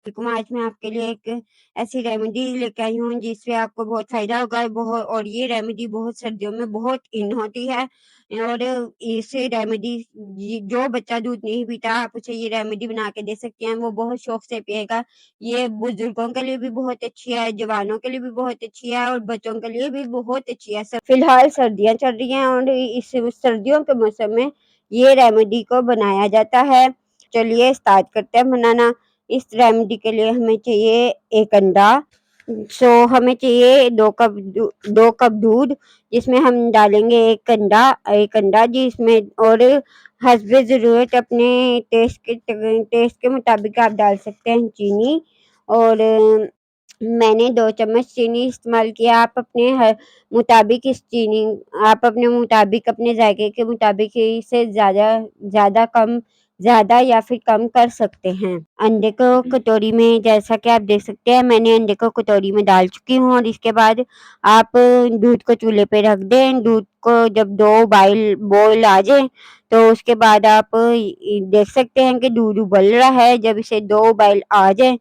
आज मैं आपके लिए एक ऐसी रेमेडी लेके आई हूँ जिससे आपको बहुत फ़ायदा होगा बहुत और ये रेमेडी बहुत सर्दियों में बहुत इन होती है और इस रेमेडी जो बच्चा दूध नहीं पीता आप उसे ये रेमेडी बना के दे सकते हैं, वो बहुत शौक से पिएगा। ये बुजुर्गों के लिए भी बहुत अच्छी है, जवानों के लिए भी बहुत अच्छी है और बच्चों के लिए भी बहुत अच्छी है। फिलहाल सर्दियाँ चल रही हैं और इस सर्दियों के मौसम में ये रेमेडी को बनाया जाता है। चलिए स्टार्ट करते हैं बनाना। इस रेमेडी के लिए हमें चाहिए 1 अंडा। हमें चाहिए 2 कप दूध जिसमें हम डालेंगे 1 अंडा जी इसमें और हस्बे ज़रूरत अपने टेस्ट के मुताबिक आप डाल सकते हैं चीनी और मैंने 2 चम्मच चीनी इस्तेमाल किया। आप अपने मुताबिक अपने जायके के मुताबिक इसे ज़्यादा कम ज़्यादा या फिर कम कर सकते हैं। अंडे को कटोरी में जैसा कि आप देख सकते हैं मैंने अंडे को कटोरी में डाल चुकी हूँ और इसके बाद आप दूध को चूल्हे पे रख दें। दूध को जब 2 बॉयल आ जाए तो उसके बाद आप देख सकते हैं कि दूध उबल रहा है। जब इसे 2 बॉयल आ जाए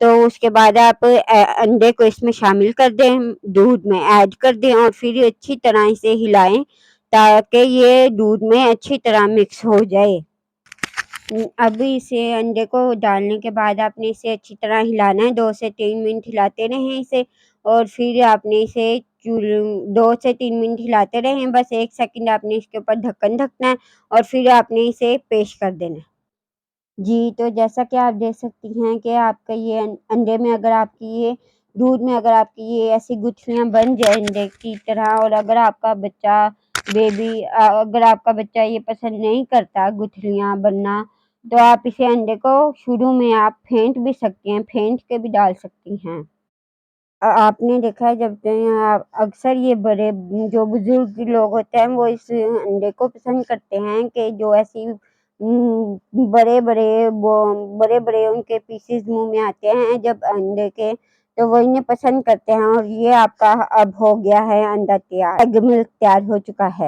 तो उसके बाद आप अंडे को इसमें शामिल कर दें, दूध में ऐड कर दें और फिर अच्छी तरह इसे हिलाएं ताकि ये दूध में अच्छी तरह मिक्स हो जाए। अब इसे अंडे को डालने के बाद आपने इसे अच्छी तरह हिलाना है, 2 से 3 मिनट हिलाते रहें इसे और फिर आपने इसे 2 से 3 मिनट हिलाते रहें, बस 1 सेकंड आपने इसके ऊपर ढक्कन ढकना है और फिर आपने इसे पेश कर देना है। जी, तो जैसा कि आप देख सकती हैं कि आपका ये अंडे में अगर आपकी ये दूध में अगर आपकी ये ऐसी गुठलियाँ बन जाए अंडे की तरह और अगर आपका बच्चा ये पसंद नहीं करता गुठलियाँ बनना, तो आप इसे अंडे को शुरू में आप फेंट भी सकती हैं, फेंट के भी डाल सकती हैं। आपने देखा है जब अक्सर ये जो बुजुर्ग लोग होते हैं वो इस अंडे को पसंद करते हैं कि जो ऐसी बड़े बड़े उनके पीसेस मुंह में आते हैं जब अंडे के, तो वो इन्हें पसंद करते हैं और ये आपका अब हो गया है अंडा तैयार, एग मिल्क तैयार हो चुका है।